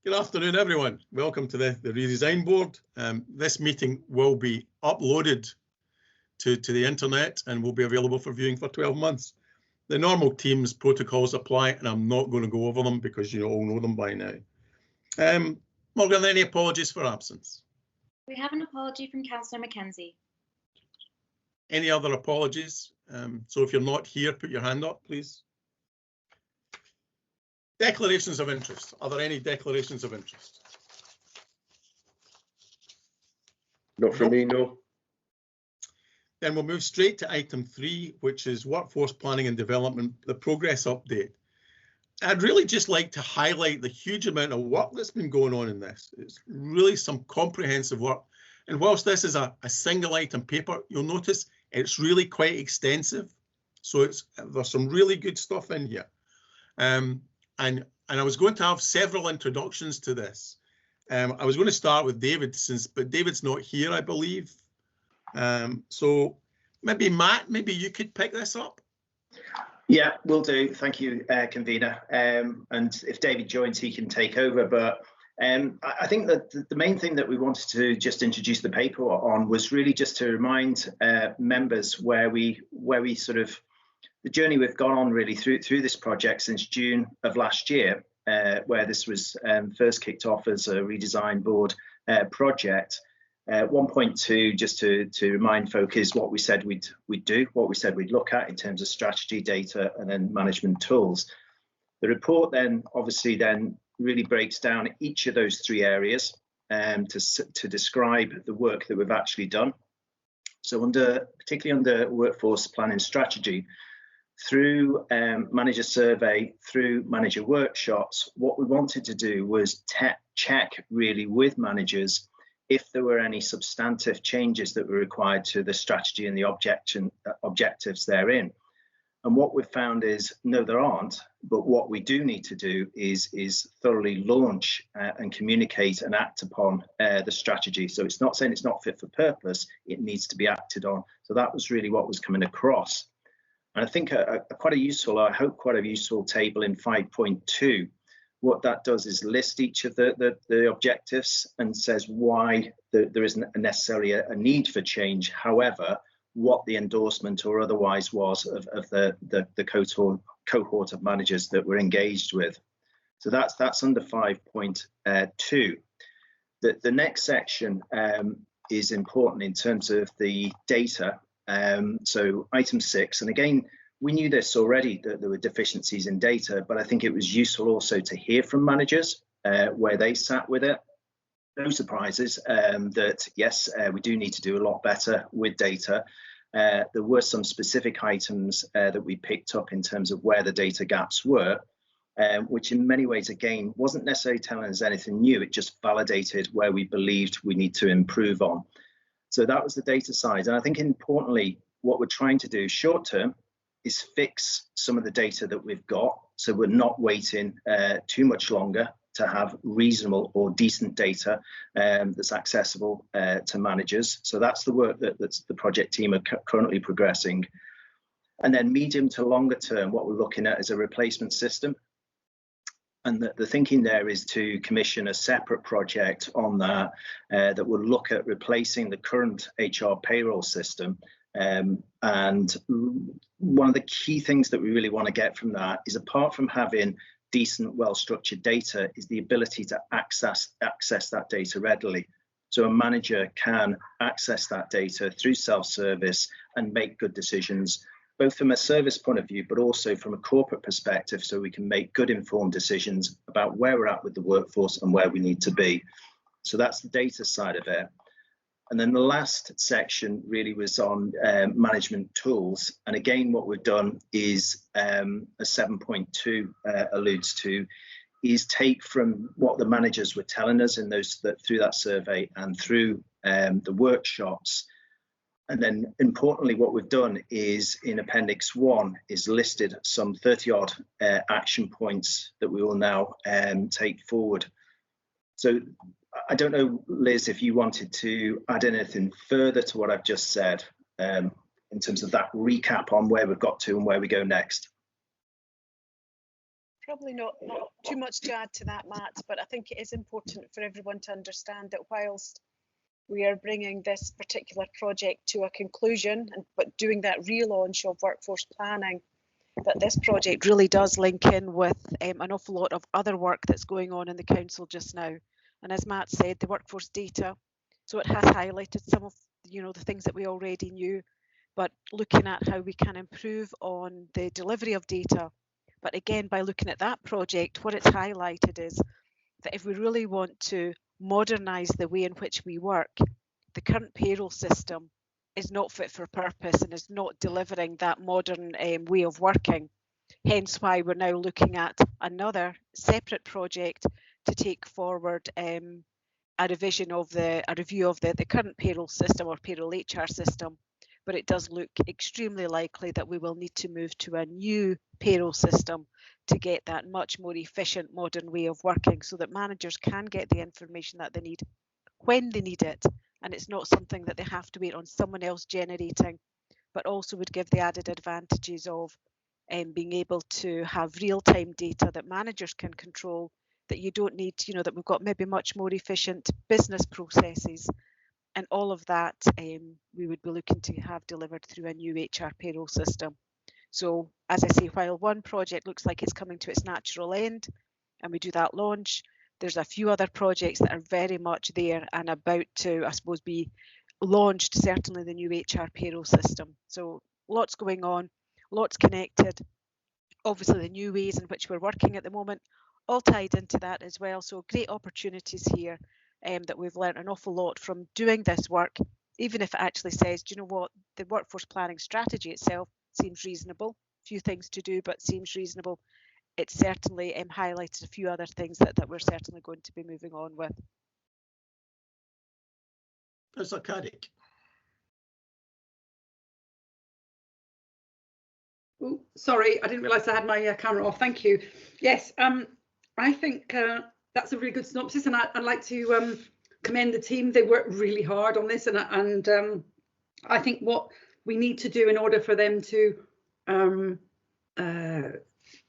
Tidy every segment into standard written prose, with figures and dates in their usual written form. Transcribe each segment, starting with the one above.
Good afternoon, everyone. Welcome to the Redesign Board. This meeting will be uploaded to the internet and will be available for viewing for 12 months. The normal Teams protocols apply, and I'm not going to go over them because you all know them by now. Morgan, any apologies for absence? We have an apology from Councillor Mackenzie. Any other apologies? So if you're not here, put your hand up, please. Declarations of interest. Are there any declarations of interest? Not from me, no. Then we'll move straight to item 3, which is workforce planning and development, the progress update. I'd really just like to highlight the huge amount of work that's been going on in this. It's really some comprehensive work. And whilst this is a single item paper, you'll notice it's really quite extensive. So there's some really good stuff in here. And I was going to have several introductions to this. I was going to start with David, but David's not here, I believe. So maybe Matt, maybe you could pick this up. Yeah, will do. Thank you, convener. And if David joins, he can take over. But I think that the main thing that we wanted to just introduce the paper on was really just to remind members where we sort of the journey we've gone on really through this project since June of last year, where this was first kicked off as a redesign board project. 1.2, just to remind folk, is what we said we'd do, what we said we'd look at in terms of strategy, data, and then management tools. The report then obviously then really breaks down each of those 3 areas to describe the work that we've actually done. So particularly under workforce planning strategy, through manager survey, through manager workshops, what we wanted to do was check really with managers if there were any substantive changes that were required to the strategy and the objectives therein. And what we've found is, no, there aren't, but what we do need to do is thoroughly launch and communicate and act upon the strategy. So it's not saying it's not fit for purpose, it needs to be acted on. So that was really what was coming across. And I think I hope quite a useful table in 5.2. What that does is list each of the objectives and says why there isn't necessarily a need for change. However, what the endorsement or otherwise was of the cohort of managers that we're engaged with. So that's under 5.2. The next section is important in terms of the data. So item 6, and again, we knew this already, that there were deficiencies in data, but I think it was useful also to hear from managers where they sat with it. No surprises that yes, we do need to do a lot better with data. There were some specific items that we picked up in terms of where the data gaps were, which in many ways, again, wasn't necessarily telling us anything new. It just validated where we believed we need to improve on. So that was the data side. And I think importantly, what we're trying to do short term is fix some of the data that we've got. So we're not waiting too much longer to have reasonable or decent data that's accessible to managers. So that's the work that the project team are currently progressing. And then medium to longer term, what we're looking at is a replacement system. And the thinking there is to commission a separate project on that that will look at replacing the current HR payroll system. And one of the key things that we really want to get from that is, apart from having decent, well-structured data, is the ability to access that data readily. So a manager can access that data through self-service and make good decisions, both from a service point of view, but also from a corporate perspective, so we can make good informed decisions about where we're at with the workforce and where we need to be. So that's the data side of it. And then the last section really was on management tools. And again, what we've done is, as 7.2 alludes to, is take from what the managers were telling us in through that survey and through the workshops. And then importantly, what we've done is in Appendix 1 is listed some 30-odd action points that we will now take forward. So I don't know, Liz, if you wanted to add anything further to what I've just said in terms of that recap on where we've got to and where we go next. Probably not too much to add to that, Matt, but I think it is important for everyone to understand that whilst we are bringing this particular project to a conclusion, but doing that relaunch of workforce planning, that this project really does link in with an awful lot of other work that's going on in the council just now. And as Matt said, the workforce data, so it has highlighted some of the things that we already knew, but looking at how we can improve on the delivery of data. But again, by looking at that project, what it's highlighted is that if we really want to modernise the way in which we work, the current payroll system is not fit for purpose and is not delivering that modern way of working. Hence why we're now looking at another separate project to take forward a review of the current payroll system or payroll HR system. But it does look extremely likely that we will need to move to a new payroll system to get that much more efficient modern way of working so that managers can get the information that they need when they need it, and it's not something that they have to wait on someone else generating, but also would give the added advantages of being able to have real-time data that managers can control, that you don't need, that we've got maybe much more efficient business processes. And all of that we would be looking to have delivered through a new HR payroll system. So as I say, while one project looks like it's coming to its natural end and we do that launch, there's a few other projects that are very much there and about to, I suppose, be launched, certainly the new HR payroll system. So lots going on, lots connected. Obviously the new ways in which we're working at the moment, all tied into that as well. So great opportunities here. That we've learned an awful lot from doing this work, even if it actually says, do you know what, the workforce planning strategy itself seems reasonable, few things to do, but seems reasonable. It's certainly highlighted a few other things that we're certainly going to be moving on with. Professor Carrick. Oh, sorry, I didn't realise I had my camera off. Thank you. Yes, I think that's a really good synopsis, and I'd like to commend the team. They worked really hard on this, and I think what we need to do in order for them to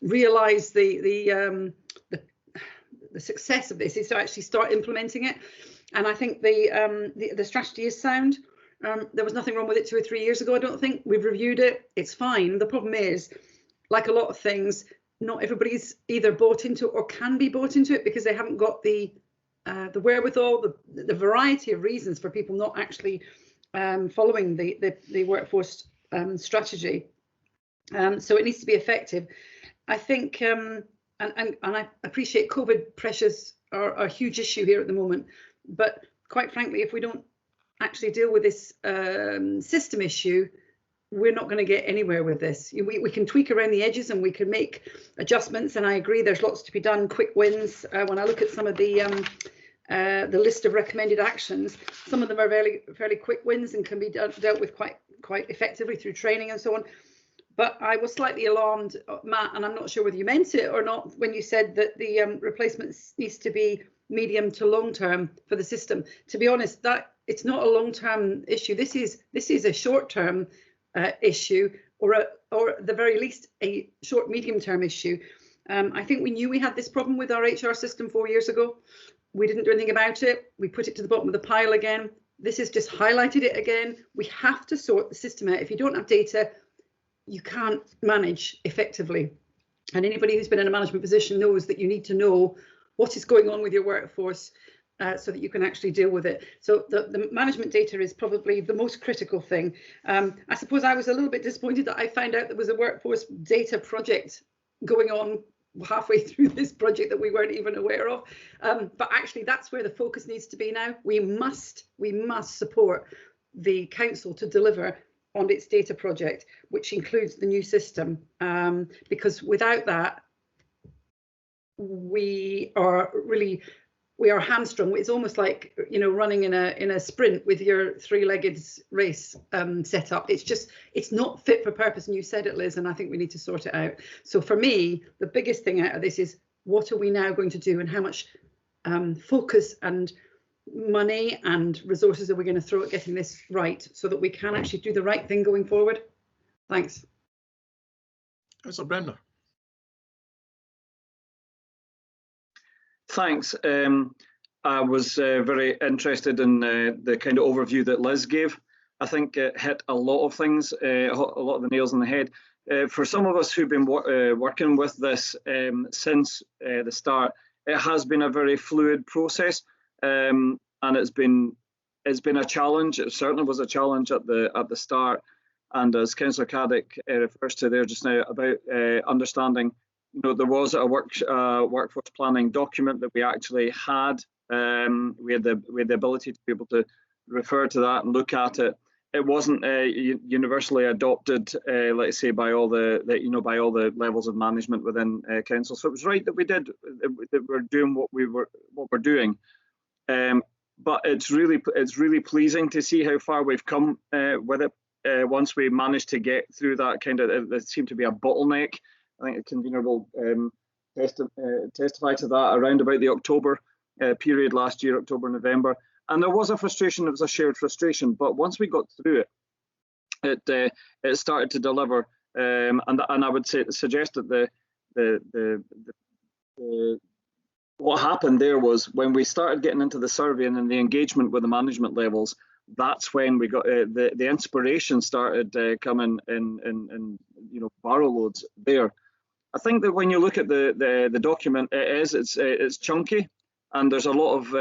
realise the success of this is to actually start implementing it. And I think the strategy is sound. There was nothing wrong with it 2 or 3 years ago. I don't think. We've reviewed it. It's fine. The problem is, like a lot of things, not everybody's either bought into it or can be bought into it because they haven't got the wherewithal, the variety of reasons for people not actually following the workforce strategy. So it needs to be effective. I think, and I appreciate COVID pressures are a huge issue here at the moment, but quite frankly, if we don't actually deal with this system issue, we're not going to get anywhere with this. We can tweak around the edges and we can make adjustments, and I agree there's lots to be done, quick wins. When I look at some of the list of recommended actions, some of them are fairly quick wins and can be dealt with quite effectively through training and so on. But I was slightly alarmed, Matt, and I'm not sure whether you meant it or not, when you said that the replacement needs to be medium to long term for the system. To be honest, that it's not a long term issue. This is a short term issue, or at the very least a short medium term issue. I think we knew we had this problem with our HR system 4 years ago. We didn't do anything about it. We put it to the bottom of the pile again. This has just highlighted it again. We have to sort the system out. If you don't have data, you can't manage effectively. And anybody who's been in a management position knows that you need to know what is going on with your workforce so that you can actually deal with it. So the management data is probably the most critical thing. I suppose I was a little bit disappointed that I found out there was a workforce data project going on halfway through this project that we weren't even aware of. But actually, that's where the focus needs to be now. We must support the council to deliver on its data project, which includes the new system, because without that, we are hamstrung. It's almost like, you know, running in a sprint with your three-legged race set up. It's not fit for purpose, and you said it, Liz, and I think we need to sort it out. So for me, the biggest thing out of this is, what are we now going to do, and how much focus and money and resources are we going to throw at getting this right, so that we can actually do the right thing going forward? Thanks. Councillor Bremner. Thanks. I was very interested in the kind of overview that Liz gave. I think it hit a lot of things, a lot of the nails on the head. For some of us who've been working with this since the start, it has been a very fluid process, and it's been a challenge. It certainly was a challenge at the start, and as Councillor Caddick refers to there just now about understanding, you know, there was a workforce planning document that we actually had. We had the ability to be able to refer to that and look at it. It wasn't universally adopted, let's say, by all the levels of management within council. So it was right that we're doing what we're doing. But it's really pleasing to see how far we've come with it. Once we managed to get through that kind of, there seemed to be a bottleneck. I think the convener will testify to that around about the October period last year, October, November. And there was a frustration, it was a shared frustration, but once we got through it, it started to deliver. And I would suggest that what happened there was when we started getting into the survey and then the engagement with the management levels, that's when we got the inspiration started coming in barrel loads there. I think that when you look at the document, it's chunky. And there's a lot of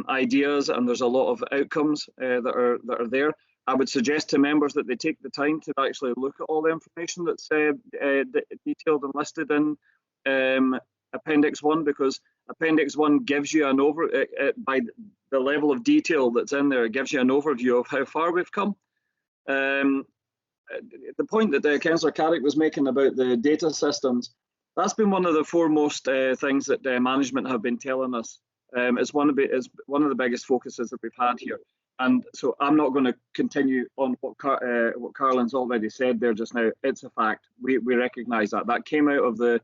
ideas, and there's a lot of outcomes that are there. I would suggest to members that they take the time to actually look at all the information that's detailed and listed in Appendix 1, because Appendix 1 gives you by the level of detail that's in there, it gives you an overview of how far we've come. The point that Councillor Carrick was making about the data systems, that's been one of the foremost things that management have been telling us. It's one of the biggest focuses that we've had here. And so I'm not going to continue on what Carolyn's already said there just now. It's a fact. We recognise that. That came out of the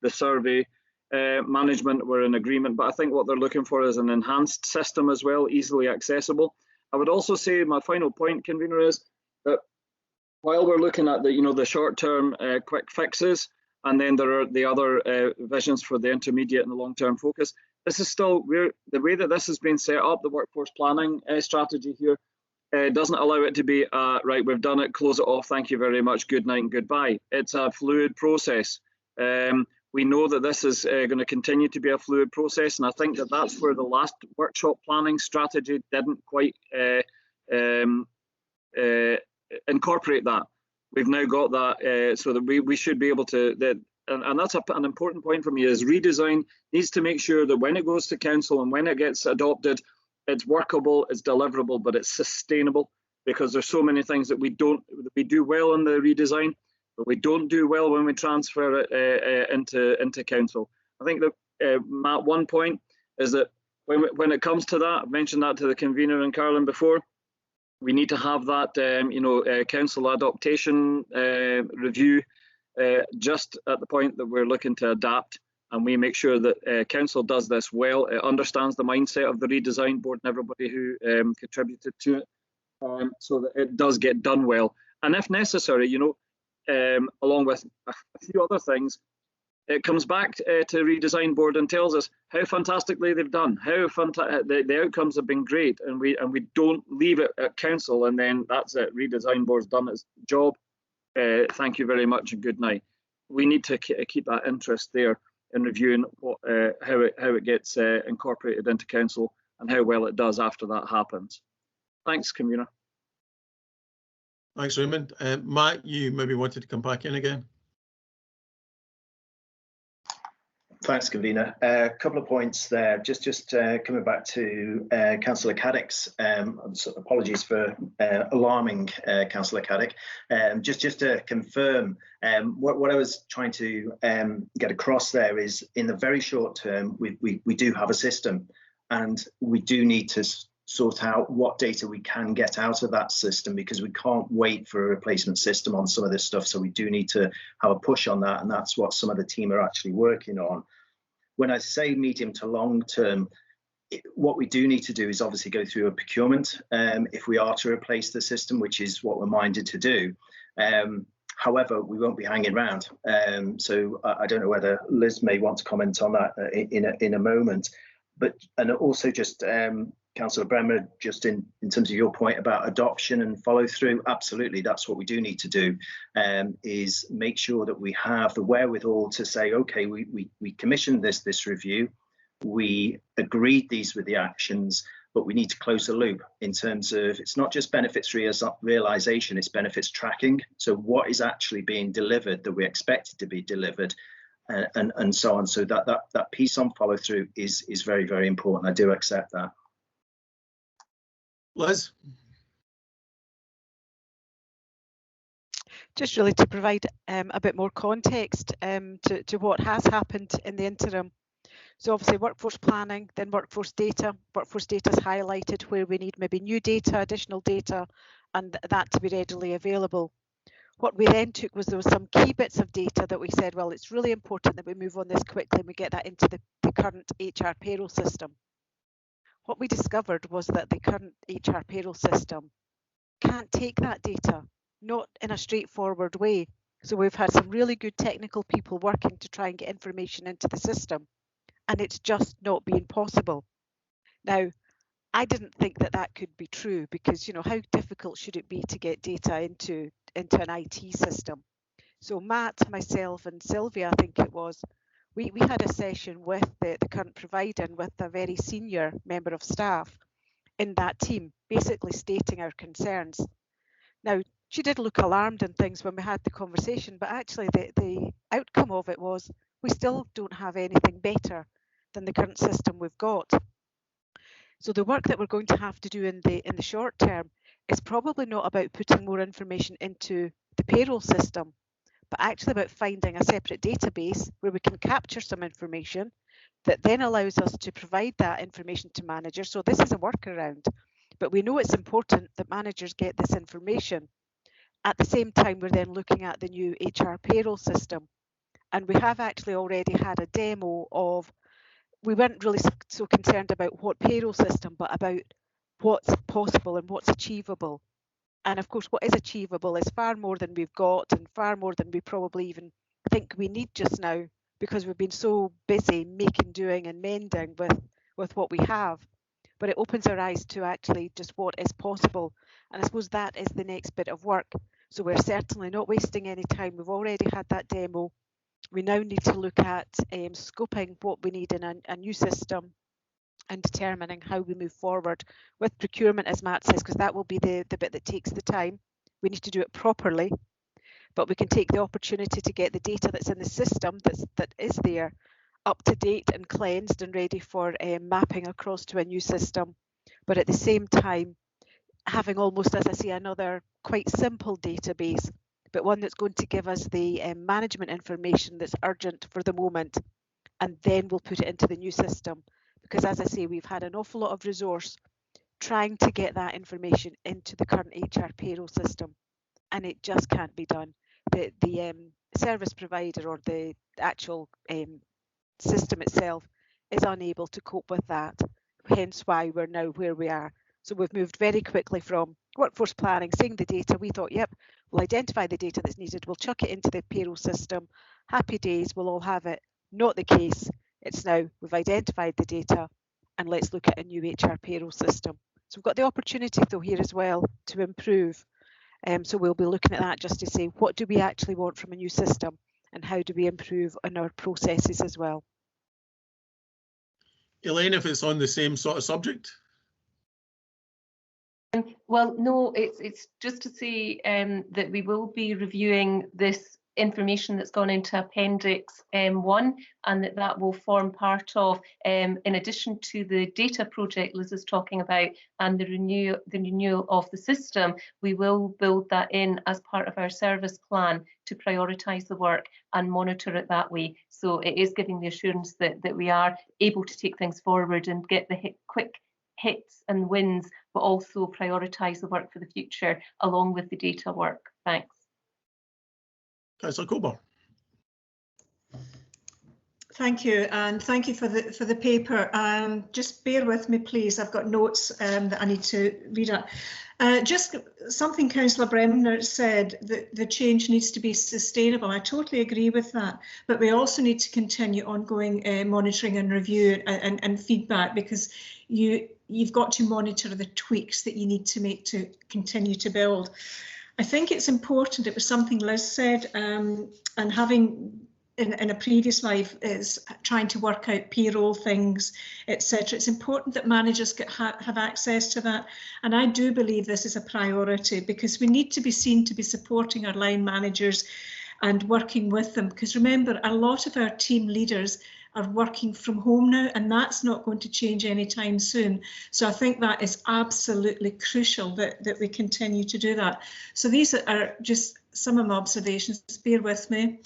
survey. Management were in agreement, but I think what they're looking for is an enhanced system as well, easily accessible. I would also say my final point, convener, is that while we're looking at the short-term quick fixes, and then there are the other visions for the intermediate and the long-term focus. This is still the way that this has been set up. The workforce planning strategy here doesn't allow it to be right. We've done it. Close it off. Thank you very much. Good night and goodbye. It's a fluid process. We know that this is going to continue to be a fluid process, and I think that that's where the last workshop planning strategy didn't quite incorporate that. We've now got that, so that we should be able to, and that's an important point for me, is redesign needs to make sure that when it goes to council and when it gets adopted, it's workable, it's deliverable, but it's sustainable, because there's so many things that we do well in the redesign, but we don't do well when we transfer it into council. I think that, Matt, one point is that when it comes to that, I've mentioned that to the convener and Carolyn before, we need to have that, council adaptation review just at the point that we're looking to adapt, and we make sure that council does this well. It understands the mindset of the redesign board and everybody who contributed to it, so that it does get done well. And if necessary, along with a few other things, it comes back to redesign board and tells us how fantastically they've done, how the outcomes have been great, and we don't leave it at council and then that's it. Redesign board's done its job. Thank you very much and good night. We need to keep that interest there in reviewing how it gets incorporated into council and how well it does after that happens. Thanks, convener. Thanks, Raymond. Matt, you maybe wanted to come back in again. Thanks, convener. A couple of points there. Just coming back to Councillor Caddick's. Apologies for alarming Councillor Caddick. Just to confirm, what I was trying to get across there is, in the very short term, we do have a system, and we do need to sort out what data we can get out of that system, because we can't wait for a replacement system on some of this stuff. So we do need to have a push on that, and that's what some of the team are actually working on. When I say medium to long term, what we do need to do is obviously go through a procurement if we are to replace the system, which is what we're minded to do. However, we won't be hanging around. So I don't know whether Liz may want to comment on that in a moment. But and also just Councillor Bremer, just in terms of your point about adoption and follow through, absolutely, that's what we do need to do, is make sure that we have the wherewithal to say, okay, we commissioned this review, we agreed these were the actions, but we need to close the loop in terms of it's not just benefits realisation, it's benefits tracking. So what is actually being delivered that we expected to be delivered, and so on. So that piece on follow through is very, very important. I do accept that. Liz? Just really to provide a bit more context to what has happened in the interim. So obviously workforce planning, then workforce data. Workforce data is highlighted where we need maybe new data, additional data, and that to be readily available. What we then took was there were some key bits of data that we said, well, it's really important that we move on this quickly and we get that into the current HR payroll system. What we discovered was that the current HR payroll system can't take that data, not in a straightforward way. So we've had some really good technical people working to try and get information into the system, and it's just not been possible. Now, I didn't think that that could be true because, you know, how difficult should it be to get data into an IT system? So Matt, myself and Sylvia, I think it was, we had a session with the current provider and with a very senior member of staff in that team, basically stating our concerns. Now, she did look alarmed and things when we had the conversation, but actually the outcome of it was we still don't have anything better than the current system we've got. So the work that we're going to have to do in the short term is probably not about putting more information into the payroll system, but actually about finding a separate database where we can capture some information that then allows us to provide that information to managers. So this is a workaround, but we know it's important that managers get this information. At the same time, we're then looking at the new HR payroll system. And we have actually already had a demo of, we weren't really so concerned about what payroll system, but about what's possible and what's achievable. And of course, what is achievable is far more than we've got and far more than we probably even think we need just now, because we've been so busy making, doing and mending with what we have. But it opens our eyes to actually just what is possible. And I suppose that is the next bit of work. So we're certainly not wasting any time. We've already had that demo. We now need to look at scoping what we need in a new system and determining how we move forward with procurement, as Matt says, because that will be the bit that takes the time. We need to do it properly, but we can take the opportunity to get the data that's in the system that is there up to date and cleansed and ready for mapping across to a new system. But at the same time, having almost, as I say, another quite simple database, but one that's going to give us the management information that's urgent for the moment, and then we'll put it into the new system. Because as I say, we've had an awful lot of resource trying to get that information into the current HR payroll system, and it just can't be done. The service provider or the actual system itself is unable to cope with that, hence why we're now where we are. So we've moved very quickly from workforce planning, seeing the data, we thought, yep, we'll identify the data that's needed, we'll chuck it into the payroll system, happy days, we'll all have it. Not the case. It's now we've identified the data and let's look at a new HR payroll system. So we've got the opportunity though here as well to improve. So we'll be looking at that just to say, what do we actually want from a new system and how do we improve on our processes as well? Elaine, if it's on the same sort of subject. Well, no, it's just to say that we will be reviewing this information that's gone into Appendix 1, and that will form part of, in addition to the data project Liz is talking about and the renewal of the system, we will build that in as part of our service plan to prioritise the work and monitor it that way. So it is giving the assurance that we are able to take things forward and get the quick hits and wins, but also prioritise the work for the future along with the data work. Thanks. Councillor Coburn. Thank you, and thank you for the paper. Just bear with me, please. I've got notes that I need to read out. Just something Councillor Bremner said, that the change needs to be sustainable. I totally agree with that, but we also need to continue ongoing monitoring and review and feedback, because you've got to monitor the tweaks that you need to make to continue to build. I think it's important, it was something Liz said, and having in a previous life is trying to work out payroll things, etc. It's important that managers have access to that, and I do believe this is a priority, because we need to be seen to be supporting our line managers and working with them, because remember, a lot of our team leaders are working from home now, and that's not going to change anytime soon. So I think that is absolutely crucial that we continue to do that. So these are just some of my observations. Bear with me.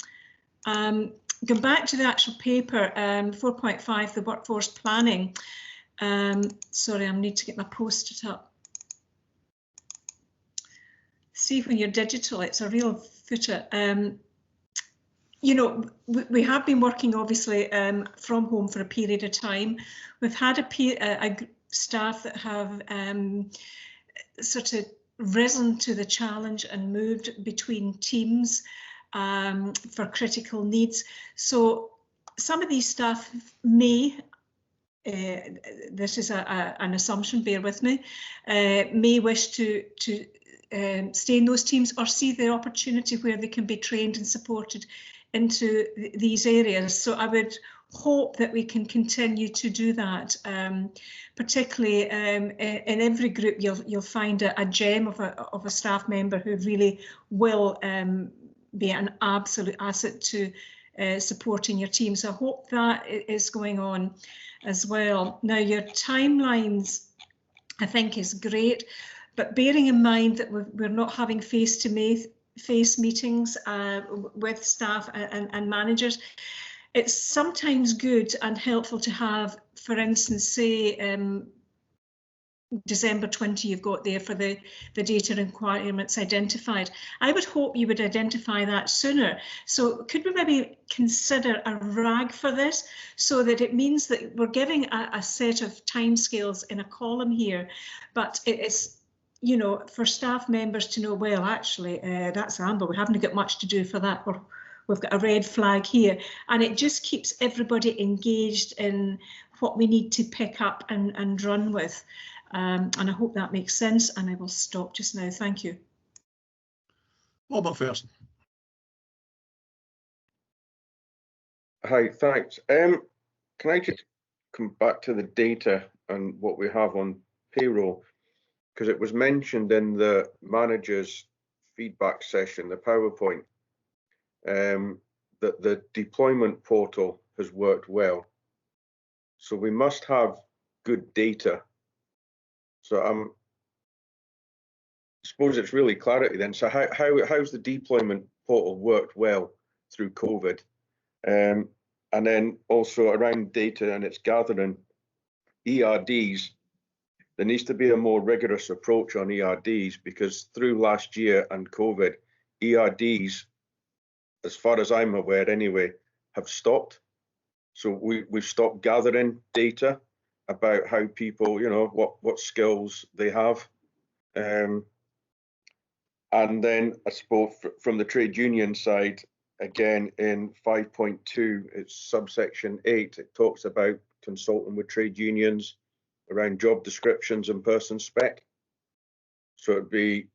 Go back to the actual paper, 4.5, the workforce planning. Sorry, I need to get my post-it up. See, when you're digital, it's a real footer. You know, we have been working obviously from home for a period of time. We've had a staff that have sort of risen to the challenge and moved between teams for critical needs. So some of these staff may, this is an assumption, bear with me, may wish to stay in those teams or see the opportunity where they can be trained and supported into these areas. So I would hope that we can continue to do that. Particularly in every group, you'll find a gem of a staff member who really will be an absolute asset to supporting your team. So I hope that is going on as well. Now, your timelines, I think, is great, but bearing in mind that we're not having face-to-face meetings with staff and managers, it's sometimes good and helpful to have, for instance, say December 20 you've got there for the data requirements identified. I would hope you would identify that sooner. So could we maybe consider a RAG for this, so that it means that we're giving a set of timescales in a column here, but it's, you know, for staff members to know, well, actually, that's amber, we haven't got much to do for that, or we've got a red flag here, and it just keeps everybody engaged in what we need to pick up and run with. And I hope that makes sense, and I will stop just now. Thank you. Robert first. Hi, thanks. Can I just come back to the data and what we have on payroll? Because it was mentioned in the manager's feedback session, the PowerPoint, that the deployment portal has worked well. So we must have good data. So I suppose it's really clarity then. So how's the deployment portal worked well through COVID? And then also around data and its gathering, ERDs, there needs to be a more rigorous approach on ERDs, because through last year and COVID, ERDs, as far as I'm aware anyway, have stopped. So we've stopped gathering data about how people, you know, what skills they have. And then I suppose from the trade union side, again in 5.2, it's subsection 8, it talks about consulting with trade unions around job descriptions and person spec. So it'd be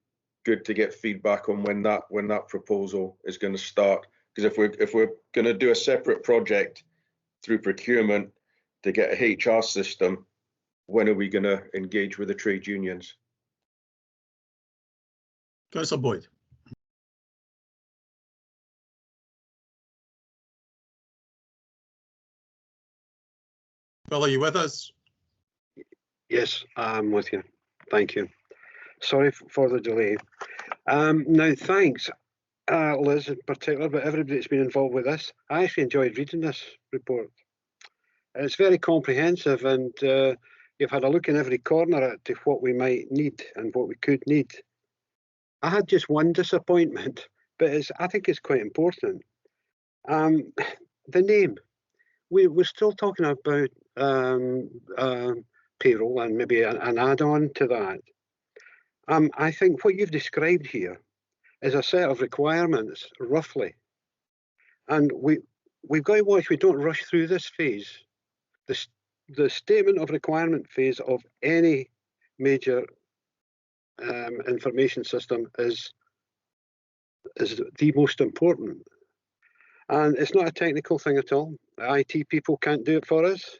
good to get feedback on when that proposal is going to start, because if we're going to do a separate project through procurement to get a HR system, when are we going to engage with the trade unions? Councillor Boyd. Well, are you with us? Yes, I'm with you. Thank you. Sorry for the delay. Now, thanks, Liz in particular, but everybody that's been involved with this. I actually enjoyed reading this report. It's very comprehensive, and you've had a look in every corner at to what we might need and what we could need. I had just one disappointment, but I think it's quite important. The name. we're still talking about payroll and maybe an add-on to that. I think what you've described here is a set of requirements, roughly. And we've got to watch we don't rush through this phase. The statement of requirement phase of any major information system is the most important. And it's not a technical thing at all. IT people can't do it for us.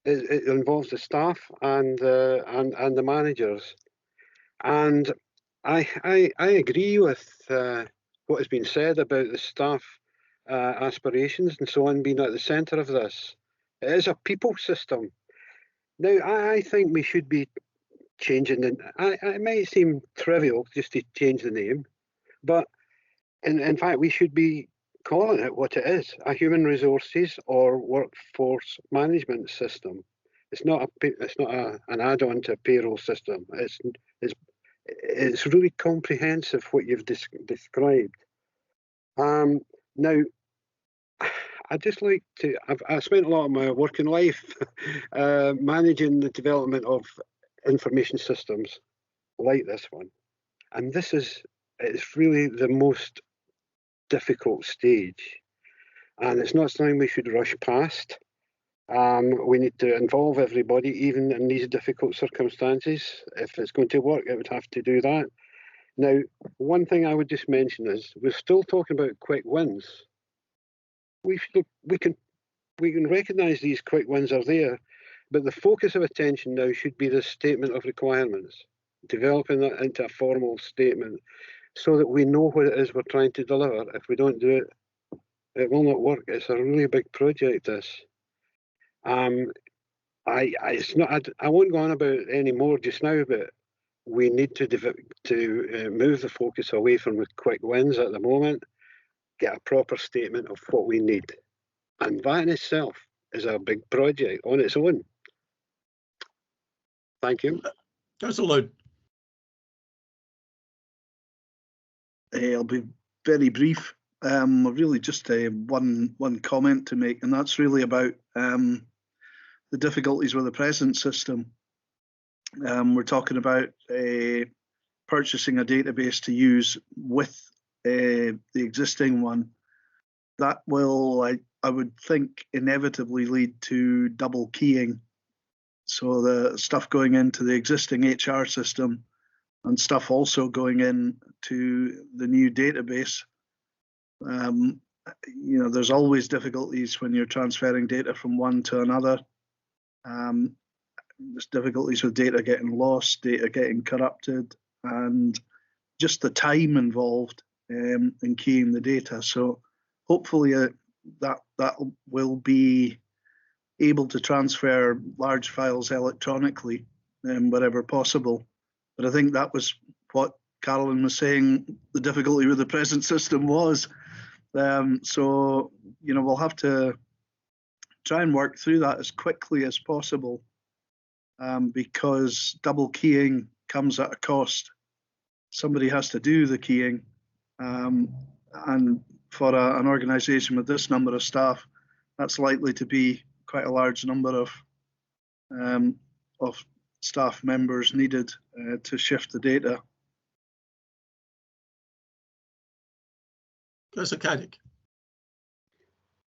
It involves the staff and the managers. And I agree with what has been said about the staff aspirations and so on being at the centre of this. It is a people system. Now, I think we should be changing it might seem trivial just to change the name, but in fact, we should be calling it what it is, a human resources or workforce management system. It's not an add-on to a payroll system. It's really comprehensive what you've described. Now, I just like to. I've spent a lot of my working life managing the development of information systems like this one, and it's really the most difficult stage, and it's not something we should rush past. We need to involve everybody, even in these difficult circumstances. If it's going to work, it would have to do that. Now, one thing I would just mention is we're still talking about quick wins. We can recognise these quick wins are there, but the focus of attention now should be the statement of requirements, developing that into a formal statement, so that we know what it is we're trying to deliver. If we don't do it, it will not work. It's a really big project, this. I won't go on about it any more just now, but we need to move the focus away from the quick wins at the moment, get a proper statement of what we need. And that in itself is a big project on its own. Thank you. Councillor Loud. I'll be very brief. Really just one comment to make, and that's really about the difficulties with the present system. We're talking about purchasing a database to use with the existing one. That will, I would think, inevitably lead to double keying. So the stuff going into the existing HR system and stuff also going into the new database. There's always difficulties when you're transferring data from one to another. There's difficulties with data getting lost, data getting corrupted, and just the time involved in keying the data. So hopefully that will be able to transfer large files electronically wherever possible. But I think that was what Carolyn was saying, the difficulty with the present system was. So, we'll have to try and work through that as quickly as possible, because double keying comes at a cost. Somebody has to do the keying, and for an organisation with this number of staff, that's likely to be quite a large number of staff members needed to shift the data. Councillor Caddick.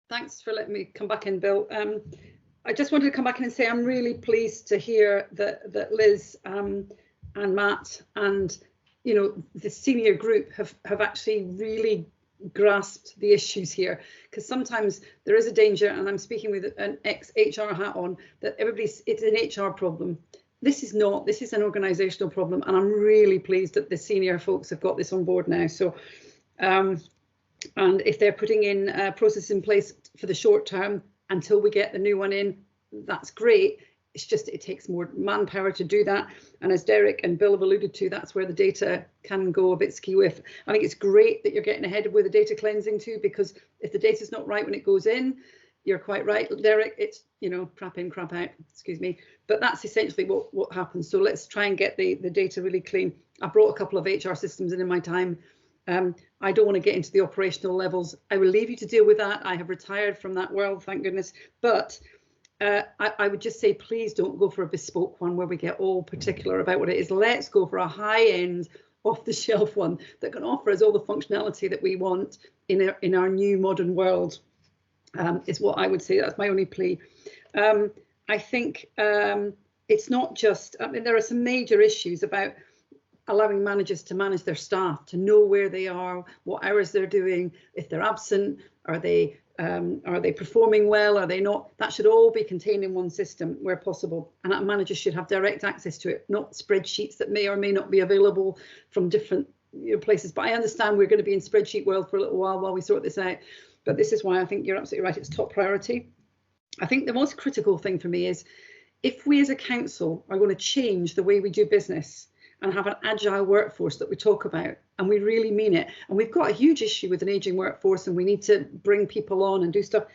Thanks for letting me come back in, Bill. I just wanted to come back in and say I'm really pleased to hear that Liz and Matt and the senior group have actually really grasped the issues here, because sometimes there is a danger, and I'm speaking with an ex-HR hat on, that it's an HR problem. This is not. This is an organisational problem, and I'm really pleased that the senior folks have got this on board now. So. And if they're putting in a process in place for the short term until we get the new one in, that's great. It's just it takes more manpower to do that. And as Derek and Bill have alluded to, that's where the data can go a bit skew-if. I think it's great that you're getting ahead with the data cleansing too, because if the data's not right when it goes in, you're quite right, Derek, it's, crap in, crap out, excuse me. But that's essentially what happens. So let's try and get the data really clean. I brought a couple of HR systems in my time, I don't want to get into the operational levels. I will leave you to deal with that. I have retired from that world, thank goodness. But I would just say, please don't go for a bespoke one where we get all particular about what it is. Let's go for a high-end, off-the-shelf one that can offer us all the functionality that we want in our new modern world, is what I would say. That's my only plea. I think it's not just, I mean, there are some major issues about allowing managers to manage their staff, to know where they are, what hours they're doing, if they're absent, are they performing well, are they not? That should all be contained in one system where possible, and that managers should have direct access to it, not spreadsheets that may or may not be available from different places. But I understand we're going to be in spreadsheet world for a little while we sort this out. But this is why I think you're absolutely right, it's top priority. I think the most critical thing for me is, if we as a council are going to change the way we do business and have an agile workforce that we talk about, and we really mean it, and we've got a huge issue with an ageing workforce and we need to bring people on and do stuff,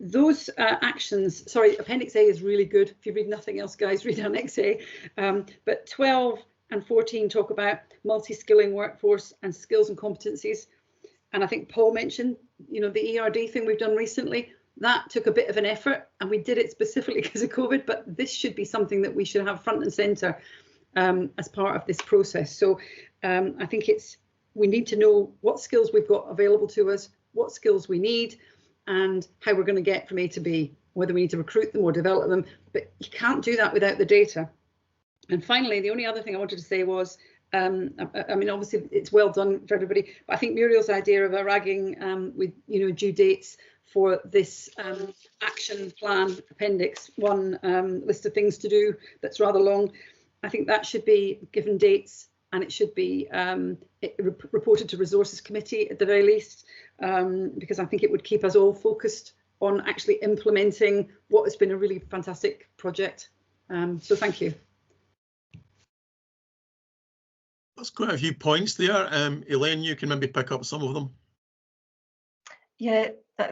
those actions, sorry, Appendix A is really good. If you read nothing else, guys, read Annex A. But 12 and 14 talk about multi-skilling workforce and skills and competencies. And I think Paul mentioned, you know, the ERD thing we've done recently. That took a bit of an effort, and we did it specifically because of COVID, but this should be something that we should have front and centre as part of this process. So I think we need to know what skills we've got available to us, what skills we need, and how we're going to get from A to B, whether we need to recruit them or develop them. But you can't do that without the data. And finally, the only other thing I wanted to say was, I mean, obviously it's well done for everybody, but I think Muriel's idea of a ragging with, you know, due dates for this action plan appendix 1 list of things to do that's rather long. I think that should be given dates, and it should be reported to Resources Committee at the very least, because I think it would keep us all focused on actually implementing what has been a really fantastic project. So thank you. That's quite a few points there. Elaine, you can maybe pick up some of them. Yeah,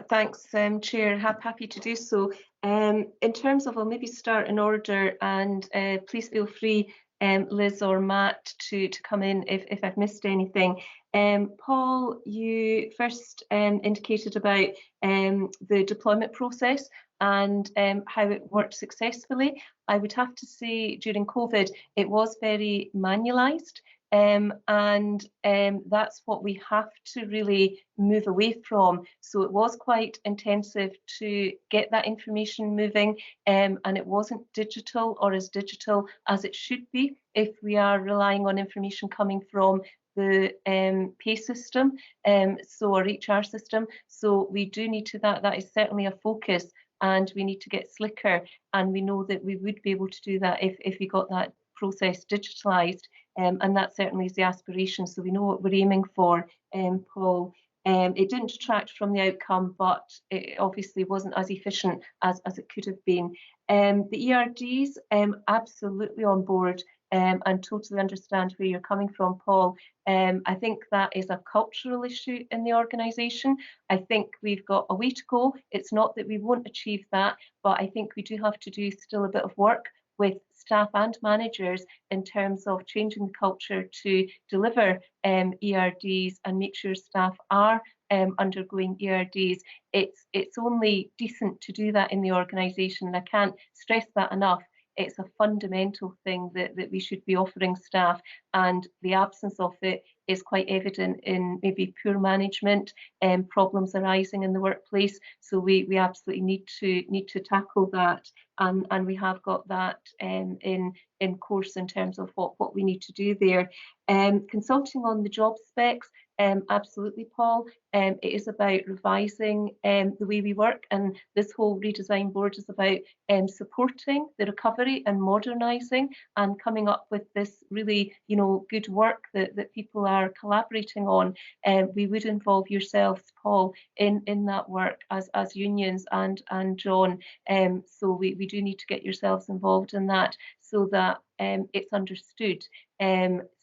thanks, Chair. Happy to do so. In terms of, I'll maybe start in order, and please feel free, Liz or Matt, to come in if I've missed anything. Paul, you first indicated about the deployment process and how it worked successfully. I would have to say during COVID, it was very manualised. And that's what we have to really move away from. So it was quite intensive to get that information moving, and it wasn't digital or as digital as it should be if we are relying on information coming from the pay system, so our HR system. So we do need to, that is certainly a focus, and we need to get slicker, and we know that we would be able to do that if we got that process digitalised. And that certainly is the aspiration, so we know what we're aiming for, Paul. It didn't detract from the outcome, but it obviously wasn't as efficient as it could have been. The ERDs, absolutely on board, and totally understand where you're coming from, Paul. I think that is a cultural issue in the organisation. I think we've got a way to go. It's not that we won't achieve that, but I think we do have to do still a bit of work with staff and managers in terms of changing the culture to deliver ERDs and make sure staff are undergoing ERDs. It's only decent to do that in the organisation, and I can't stress that enough. It's a fundamental thing that we should be offering staff, and the absence of it is quite evident in maybe poor management and problems arising in the workplace. So we absolutely need to tackle that, and we have got that in course in terms of what we need to do there. Consulting on the job specs, absolutely, Paul. It is about revising the way we work, and this whole redesign board is about supporting the recovery and modernising and coming up with this really, you know, good work that people are collaborating on. We would involve yourselves, Paul, in that work as unions and John. So we do need to get yourselves involved in that so that it's understood.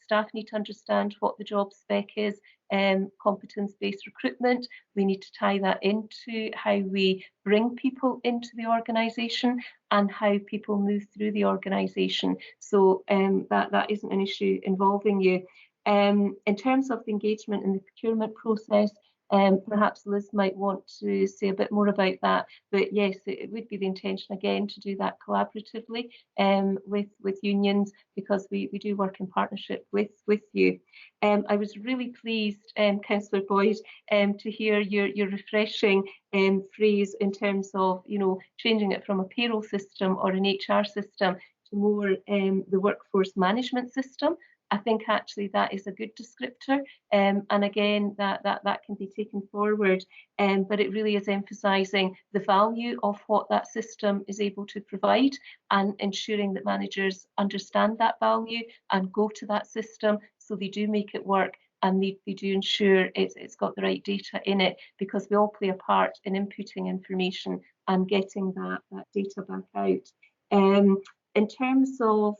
Staff need to understand what the job spec is, competence-based recruitment. We need to tie that into how we bring people into the organisation and how people move through the organisation. So that isn't an issue involving you. In terms of the engagement in the procurement process, perhaps Liz might want to say a bit more about that, but yes, it would be the intention again to do that collaboratively with unions, because we do work in partnership with you. I was really pleased, Councillor Boyd, to hear your refreshing phrase in terms of, you know, changing it from a payroll system or an HR system to more the workforce management system. I think actually that is a good descriptor, and again that can be taken forward, but it really is emphasising the value of what that system is able to provide, and ensuring that managers understand that value and go to that system so they do make it work, and they do ensure it's got the right data in it, because we all play a part in inputting information and getting that data back out. In terms of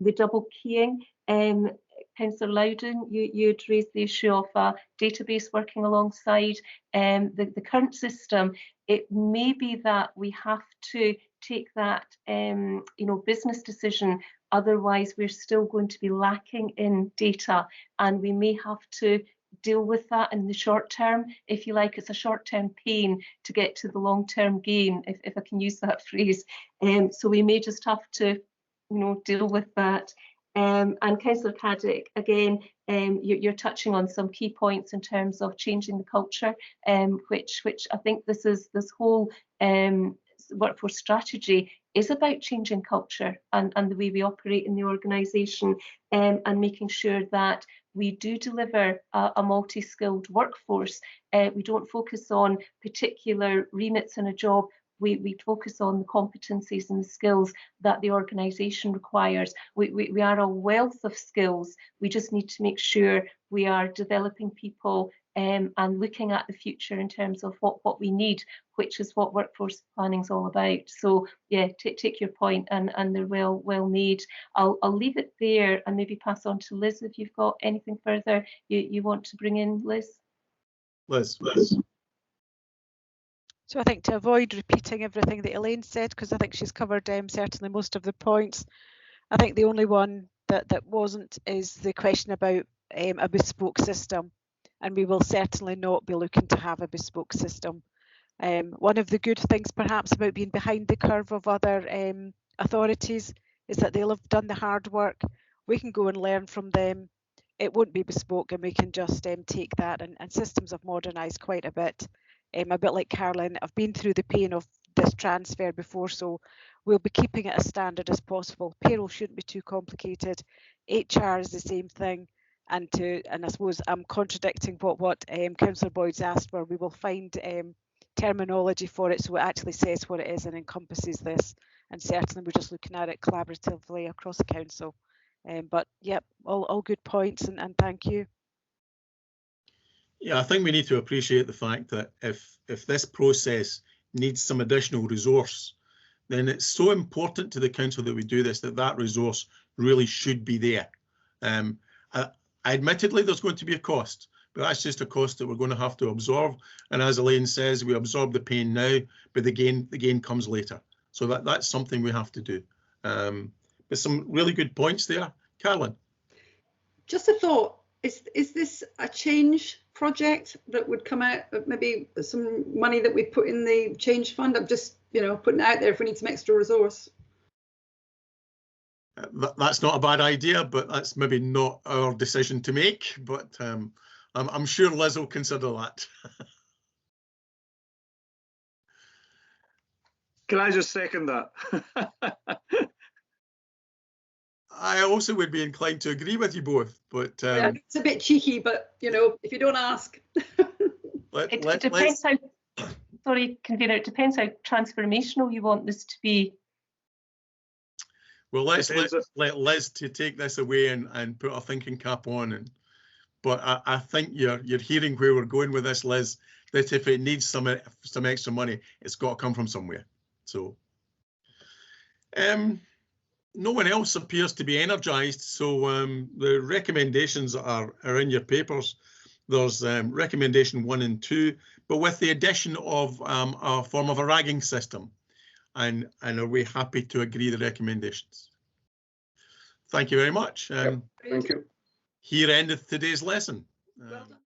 the double keying, Councillor Loudon, you had raised the issue of a database working alongside the current system. It may be that we have to take that you know, business decision, otherwise we're still going to be lacking in data, and we may have to deal with that in the short term, if you like. It's a short-term pain to get to the long-term gain, if I can use that phrase. So we may just have to, you know, deal with that. And Councillor Caddick, again, you're touching on some key points in terms of changing the culture, which I think this whole workforce strategy is about changing culture and the way we operate in the organisation, and making sure that we do deliver a multi-skilled workforce. We don't focus on particular remits in a job. We focus on the competencies and the skills that the organisation requires. We are a wealth of skills. We just need to make sure we are developing people and looking at the future in terms of what we need, which is what workforce planning is all about. So yeah, take your point, and they're well made. I'll leave it there and maybe pass on to Liz if you've got anything further you want to bring in, Liz. Liz. So I think, to avoid repeating everything that Elaine said, because I think she's covered certainly most of the points, I think the only one that wasn't is the question about a bespoke system, and we will certainly not be looking to have a bespoke system. One of the good things perhaps about being behind the curve of other authorities is that they'll have done the hard work. We can go and learn from them. It won't be bespoke, and we can just take that, and systems have modernised quite a bit like Caroline. I've been through the pain of this transfer before, so we'll be keeping it as standard as possible. Payroll shouldn't be too complicated. HR is the same thing, and I suppose I'm contradicting what Councillor Boyd's asked for. We will find terminology for it so it actually says what it is and encompasses this, and certainly we're just looking at it collaboratively across the council. But yep, all good points, and thank you. Yeah, I think we need to appreciate the fact that if this process needs some additional resource, then it's so important to the council that we do this, that resource really should be there. Admittedly, there's going to be a cost, but that's just a cost that we're going to have to absorb. And as Elaine says, we absorb the pain now, but the gain comes later. So that's something we have to do. But some really good points there. Caroline. Just a thought, is this a change project that would come out of maybe some money that we put in the change fund? I'm just, putting it out there if we need some extra resource. That's not a bad idea, but that's maybe not our decision to make. But I'm sure Liz will consider that. Can I just second that? I also would be inclined to agree with you both, but yeah, it's a bit cheeky, but if you don't ask. It depends how. Sorry, convener. It depends how transformational you want this to be. Well, let's let Liz to take this away and put a thinking cap on. But I think you're hearing where we're going with this, Liz. That if it needs some extra money, it's got to come from somewhere. So, no one else appears to be energised. So the recommendations are in your papers. There's recommendation 1 and 2, but with the addition of a form of a ragging system. And are we happy to agree the recommendations? Thank you very much. Yep, thank you. Here endeth today's lesson. Well done.